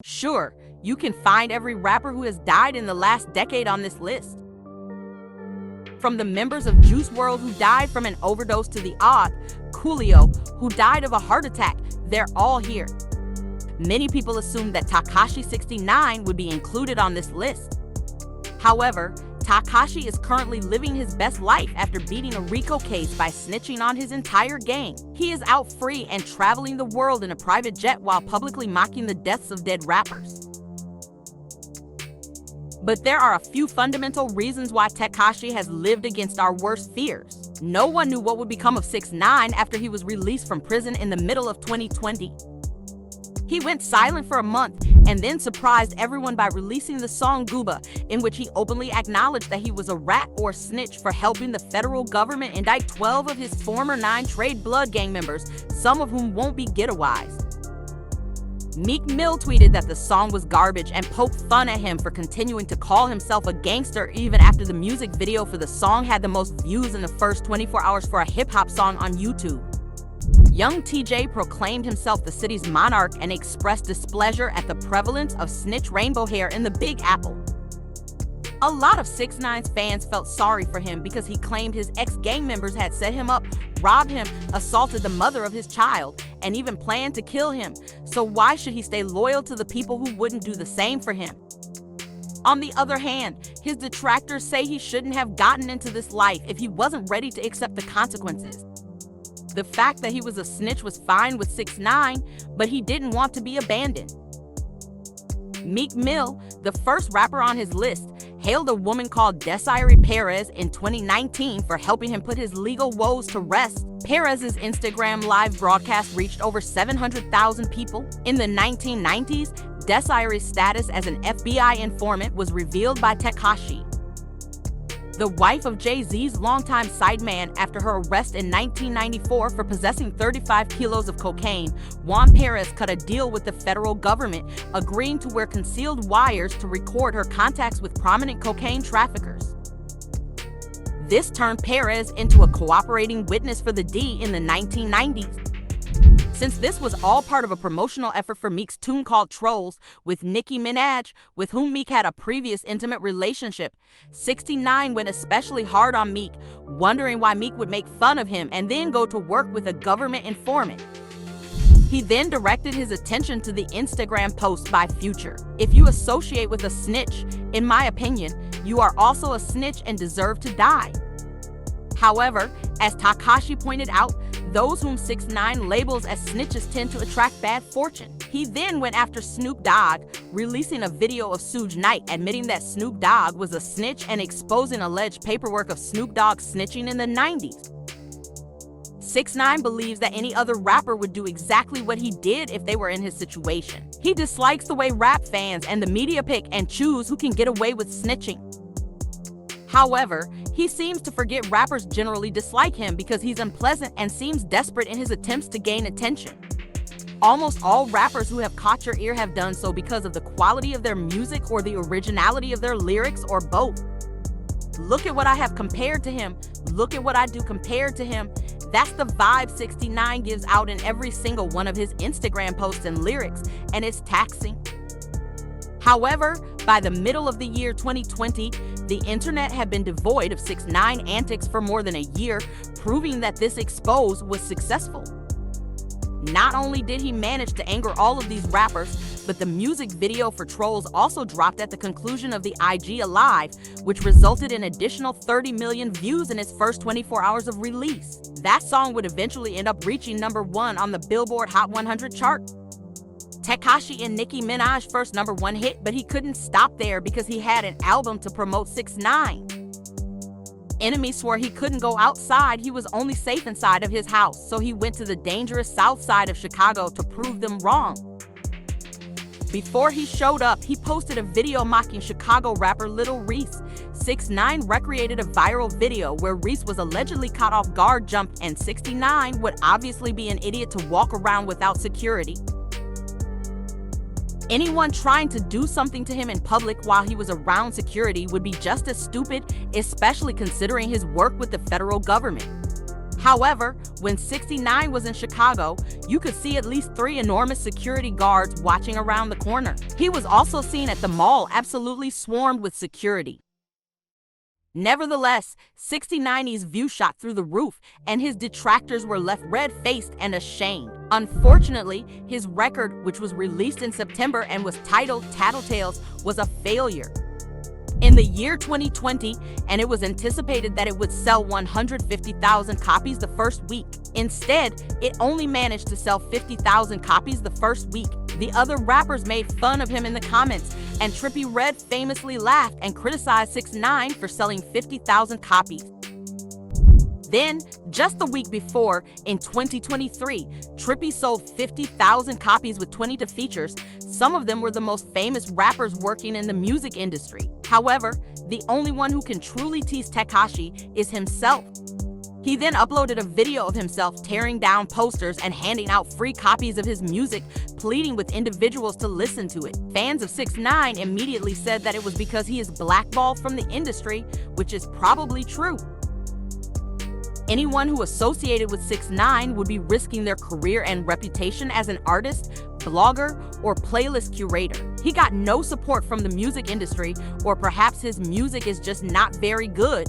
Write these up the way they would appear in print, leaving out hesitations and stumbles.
Sure, you can find every rapper who has died in the last decade on this list. From the members of Juice WRLD who died from an overdose to the odd Coolio who died of a heart attack, they're all here. Many people assumed that Tekashi 6ix9ine would be included on this list. However, Tekashi is currently living his best life after beating a RICO case by snitching on his entire gang. He is out free and traveling the world in a private jet while publicly mocking the deaths of dead rappers. But there are a few fundamental reasons why Tekashi has lived against our worst fears. No one knew what would become of 6ix9ine after he was released from prison in the middle of 2020. He went silent for a month and then surprised everyone by releasing the song Gooba, in which he openly acknowledged that he was a rat or snitch for helping the federal government indict 12 of his former 9 Trade Blood gang members, some of whom won't be getaways. Meek Mill tweeted that the song was garbage and poked fun at him for continuing to call himself a gangster even after the music video for the song had the most views in the first 24 hours for a hip-hop song on YouTube. Young TJ proclaimed himself the city's monarch and expressed displeasure at the prevalence of snitch rainbow hair in the Big Apple. A lot of 6ix9ine's fans felt sorry for him because he claimed his ex-gang members had set him up, robbed him, assaulted the mother of his child, and even planned to kill him. So why should he stay loyal to the people who wouldn't do the same for him? On the other hand, his detractors say he shouldn't have gotten into this life if he wasn't ready to accept the consequences. The fact that he was a snitch was fine with 6ix9ine, but he didn't want to be abandoned. Meek Mill, the first rapper on his list, hailed a woman called Desiree Perez in 2019 for helping him put his legal woes to rest. Perez's Instagram live broadcast reached over 700,000 people. In the 1990s, Desiree's status as an FBI informant was revealed by Tekashi, the wife of Jay-Z's longtime sideman. After her arrest in 1994 for possessing 35 kilos of cocaine, Juan Perez cut a deal with the federal government, agreeing to wear concealed wires to record her contacts with prominent cocaine traffickers. This turned Perez into a cooperating witness for the D in the 1990s. Since this was all part of a promotional effort for Meek's tune called Trolls with Nicki Minaj, with whom Meek had a previous intimate relationship, 6ix9ine went especially hard on Meek, wondering why Meek would make fun of him and then go to work with a government informant. He then directed his attention to the Instagram post by Future. If you associate with a snitch, in my opinion, you are also a snitch and deserve to die. However, as Tekashi pointed out, those whom 6ix9ine labels as snitches tend to attract bad fortune. He then went after Snoop Dogg, releasing a video of Suge Knight admitting that Snoop Dogg was a snitch and exposing alleged paperwork of Snoop Dogg snitching in the 90s. 6ix9ine believes that any other rapper would do exactly what he did if they were in his situation. He dislikes the way rap fans and the media pick and choose who can get away with snitching. However, he seems to forget rappers generally dislike him because he's unpleasant and seems desperate in his attempts to gain attention. Almost all rappers who have caught your ear have done so because of the quality of their music or the originality of their lyrics, or both. Look at what I have compared to him. Look at what I do compared to him. That's the vibe 6ix9ine gives out in every single one of his Instagram posts and lyrics, and it's taxing. However, by the middle of the year 2020, the internet had been devoid of 6ix9ine antics for more than a year, proving that this expose was successful. Not only did he manage to anger all of these rappers, but the music video for Trolls also dropped at the conclusion of the IG Alive, which resulted in additional 30 million views in its first 24 hours of release. That song would eventually end up reaching #1 on the Billboard Hot 100 chart. Tekashi and Nicki Minaj first #1 hit, but he couldn't stop there because he had an album to promote 6ix9ine. Enemies swore he couldn't go outside, he was only safe inside of his house, so he went to the dangerous south side of Chicago to prove them wrong. Before he showed up, he posted a video mocking Chicago rapper Lil Reese. 6ix9ine recreated a viral video where Reese was allegedly caught off guard, jumped, and 6ix9ine would obviously be an idiot to walk around without security. Anyone trying to do something to him in public while he was around security would be just as stupid, especially considering his work with the federal government. However, when 6ix9ine was in Chicago, you could see at least 3 enormous security guards watching around the corner. He was also seen at the mall absolutely swarmed with security. Nevertheless, 6ix9ine's view shot through the roof, and his detractors were left red-faced and ashamed. Unfortunately, his record, which was released in September and was titled Tattletales, was a failure. In the year 2020, and it was anticipated that it would sell 150,000 copies the first week. Instead, it only managed to sell 50,000 copies the first week. The other rappers made fun of him in the comments, and Trippie Redd famously laughed and criticized 6ix9ine for selling 50,000 copies. Then, just the week before, in 2023, Trippie sold 50,000 copies with 22 features. Some of them were the most famous rappers working in the music industry. However, the only one who can truly tease Tekashi is himself. He then uploaded a video of himself tearing down posters and handing out free copies of his music, pleading with individuals to listen to it. Fans of 6ix9ine immediately said that it was because he is blackballed from the industry, which is probably true. Anyone who associated with 6ix9ine would be risking their career and reputation as an artist, blogger, or playlist curator. He got no support from the music industry, or perhaps his music is just not very good.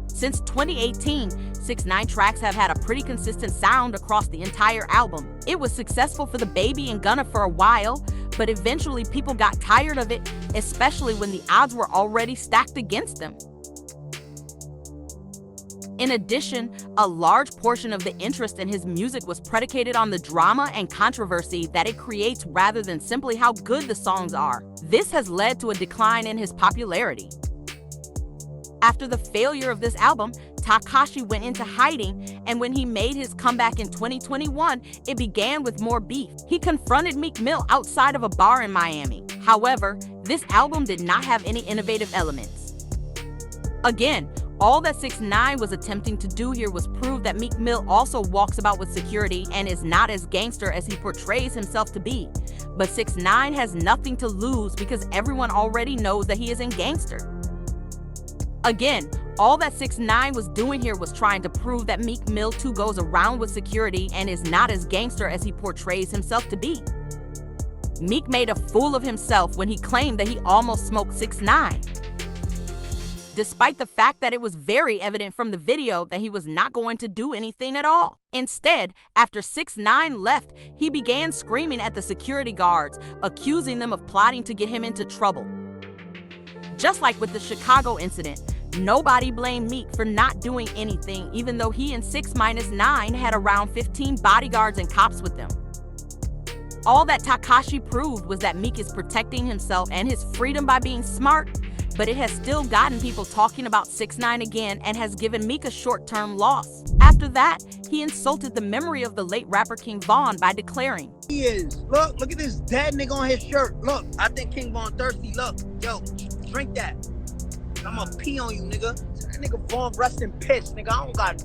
Since 2018, 6ix9ine tracks have had a pretty consistent sound across the entire album. It was successful for DaBaby and Gunna for a while, but eventually people got tired of it, especially when the odds were already stacked against them. In addition, a large portion of the interest in his music was predicated on the drama and controversy that it creates rather than simply how good the songs are. This has led to a decline in his popularity. After the failure of this album, Tekashi went into hiding, and when he made his comeback in 2021, it began with more beef. He confronted Meek Mill outside of a bar in Miami. However, this album did not have any innovative elements. Again, all that 6ix9ine was attempting to do here was prove that Meek Mill also walks about with security and is not as gangster as he portrays himself to be. But 6ix9ine has nothing to lose because everyone already knows that he isn't gangster. Again, all that 6ix9ine was doing here was trying to prove that Meek Mill too goes around with security and is not as gangster as he portrays himself to be. Meek made a fool of himself when he claimed that he almost smoked 6ix9ine, despite the fact that it was very evident from the video that he was not going to do anything at all. Instead, after 6ix9ine left, he began screaming at the security guards, accusing them of plotting to get him into trouble. Just like with the Chicago incident, nobody blamed Meek for not doing anything, even though he and 6ix9ine had around 15 bodyguards and cops with them. All that Tekashi proved was that Meek is protecting himself and his freedom by being smart, but it has still gotten people talking about 6ix9ine again and has given Meek a short-term loss. After that, he insulted the memory of the late rapper King Von by declaring, "He is. Look at this dead nigga on his shirt. Look, I think King Von thirsty. Look, yo, drink that. I'ma pee on you, nigga. That nigga Von rest in piss, nigga. I don't got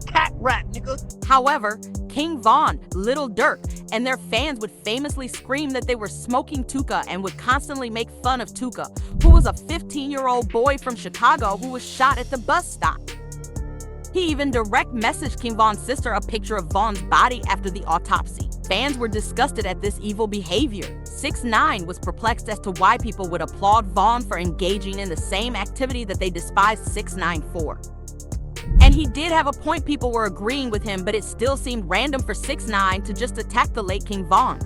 cat rat, nigga." However, King Von, Lil Durk, and their fans would famously scream that they were smoking Tuka and would constantly make fun of Tuka, who was a 15-year-old boy from Chicago who was shot at the bus stop. He even direct messaged King Von's sister a picture of Von's body after the autopsy. Fans were disgusted at this evil behavior. 6ix9ine was perplexed as to why people would applaud Von for engaging in the same activity that they despised 6ix9ine for. And he did have a point, people were agreeing with him, but it still seemed random for 6ix9ine to just attack the late King Von.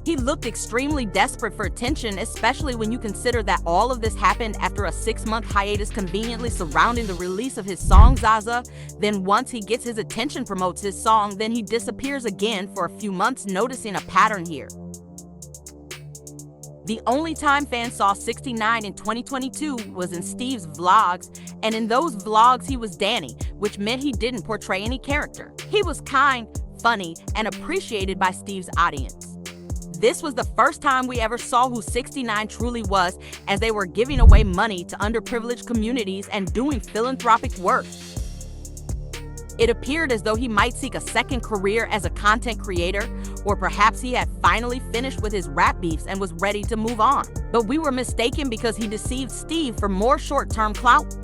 He looked extremely desperate for attention, especially when you consider that all of this happened after a 6-month hiatus conveniently surrounding the release of his song Zaza. Then once he gets his attention, promotes his song, then he disappears again for a few months, noticing a pattern here. The only time fans saw 6ix9ine in 2022 was in Steve's vlogs, and in those vlogs he was Danny, which meant he didn't portray any character. He was kind, funny, and appreciated by Steve's audience. This was the first time we ever saw who 6ix9ine truly was, as they were giving away money to underprivileged communities and doing philanthropic work. It appeared as though he might seek a second career as a content creator, or perhaps he had finally finished with his rap beefs and was ready to move on. But we were mistaken because he deceived Steve for more short-term clout.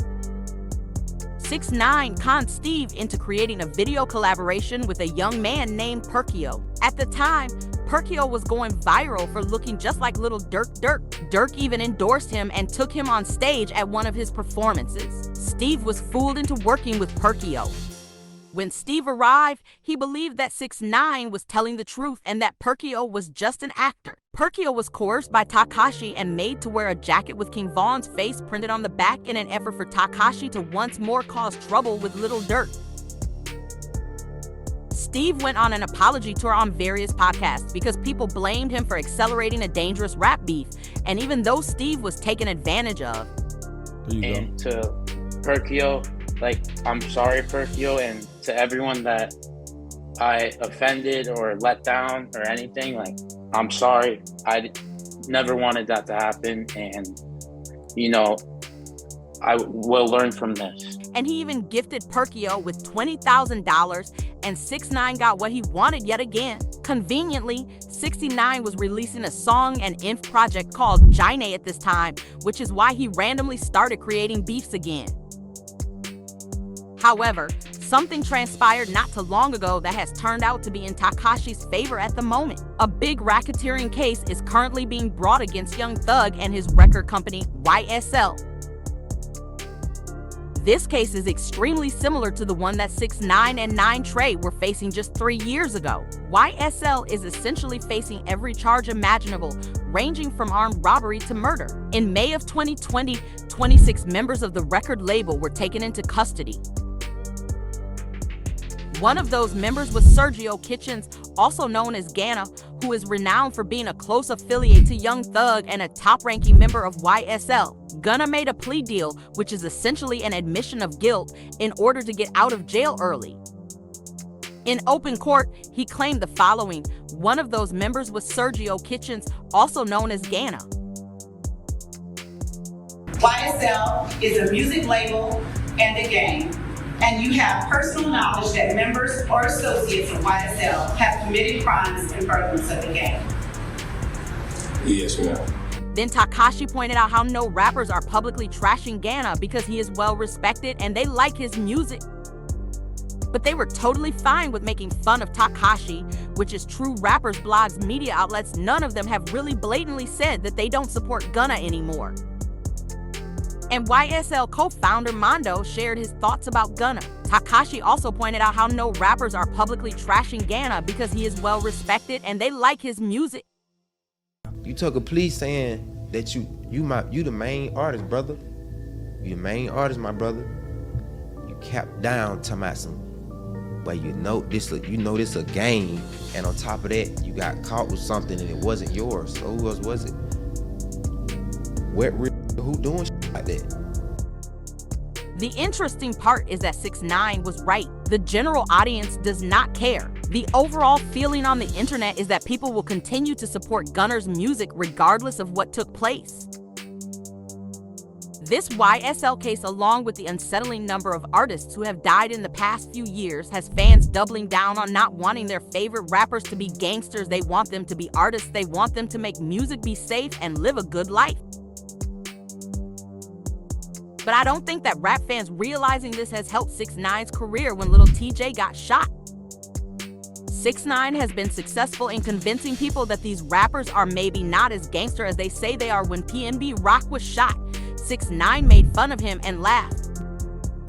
6ix9ine conned Steve into creating a video collaboration with a young man named Perkio. At the time, Perkio was going viral for looking just like Little Dirk. Dirk even endorsed him and took him on stage at one of his performances. Steve was fooled into working with Perkio. When Steve arrived, he believed that 6ix9ine was telling the truth and that Perkio was just an actor. Perkio was coerced by Tekashi and made to wear a jacket with King Von's face printed on the back in an effort for Tekashi to once more cause trouble with Little Dirk. Steve went on an apology tour on various podcasts because people blamed him for accelerating a dangerous rap beef, and even though Steve was taken advantage of. And to Perkio, like, I'm sorry, Perkio, and to everyone that I offended or let down or anything, like, I'm sorry. I never wanted that to happen, and, you know, I will learn from this. And he even gifted Perkio with $20,000, and 6ix9ine got what he wanted yet again. Conveniently, 6ix9ine was releasing a song and inf project called Jine at this time, which is why he randomly started creating beefs again. However, something transpired not too long ago that has turned out to be in Tekashi's favor at the moment. A big racketeering case is currently being brought against Young Thug and his record company, YSL. This case is extremely similar to the one that 6ix9ine and 9 Trey were facing just 3 years ago. YSL is essentially facing every charge imaginable, ranging from armed robbery to murder. In May of 2020, 26 members of the record label were taken into custody. One of those members was Sergio Kitchens, also known as Ghana, who is renowned for being a close affiliate to Young Thug and a top-ranking member of YSL. Gunna made a plea deal, which is essentially an admission of guilt, in order to get out of jail early. In open court, he claimed the following. One of those members was Sergio Kitchens, also known as Ghana. YSL is a music label and a gang, and you have personal knowledge that members or associates of YSL have committed crimes in furtherance of the gang. Yes, ma'am. Then Tekashi pointed out how no rappers are publicly trashing Ghana because he is well respected and they like his music. But they were totally fine with making fun of Tekashi, which is true rappers, blogs, media outlets. None of them have really blatantly said that they don't support Gunna anymore. And YSL co-founder Mondo shared his thoughts about Gunna. Tekashi also pointed out how no rappers are publicly trashing Ghana because he is well respected and they like his music. You took a plea saying that you the main artist, brother. You the main artist, my brother. You capped down talking about some, but you know this a game, and on top of that, you got caught with something and it wasn't yours. So who else was it? Who doing shit like that? The interesting part is that 6ix9ine was right. The general audience does not care. The overall feeling on the internet is that people will continue to support Gunna's music regardless of what took place. This YSL case, along with the unsettling number of artists who have died in the past few years, has fans doubling down on not wanting their favorite rappers to be gangsters. They want them to be artists. They want them to make music, be safe, and live a good life. But I don't think that rap fans realizing this has helped 6ix9ine's career when Lil TJ got shot. 6ix9ine has been successful in convincing people that these rappers are maybe not as gangster as they say they are. When PNB Rock was shot, 6ix9ine made fun of him and laughed.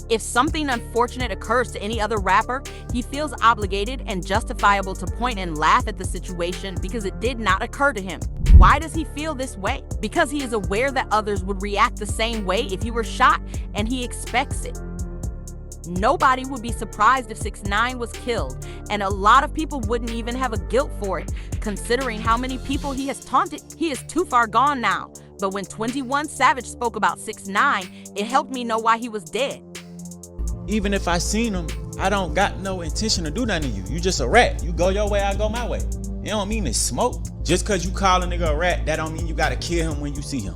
If something unfortunate occurs to any other rapper, he feels obligated and justifiable to point and laugh at the situation because it did not occur to him. Why does he feel this way? Because he is aware that others would react the same way if he were shot, and he expects it. Nobody would be surprised if 6ix9ine was killed, and a lot of people wouldn't even have a guilt for it, considering how many people he has taunted. He is too far gone now, but when 21 Savage spoke about 6ix9ine, it helped me know why he was dead. Even if I seen him, I don't got no intention to do nothing to you. You just a rat. You go your way, I go my way. It don't mean it's smoke. Just cause you call a nigga a rat, that don't mean you gotta kill him when you see him.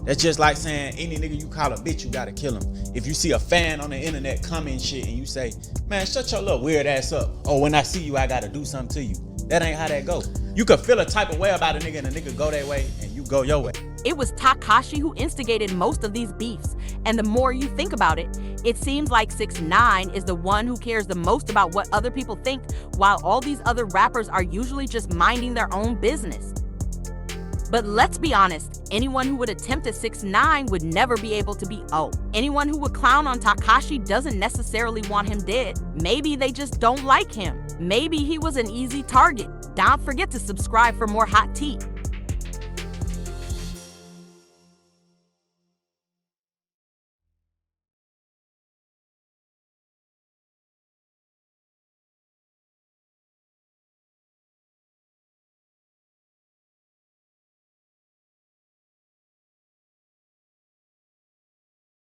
That's just like saying any nigga you call a bitch, you gotta kill him. If you see a fan on the internet comment shit and you say, man, shut your little weird ass up. Oh, when I see you, I gotta do something to you. That ain't how that go. You could feel a type of way about a nigga and a nigga go that way and you go your way. It was Tekashi who instigated most of these beefs, and the more you think about it, It seems like 6ix9ine is the one who cares the most about what other people think, while all these other rappers are usually just minding their own business. But let's be honest, anyone who would attempt at 6ix9ine would never be able to be O. Anyone who would clown on Tekashi doesn't necessarily want him dead. Maybe they just don't like him. Maybe he was an easy target. Don't forget to subscribe for more hot tea.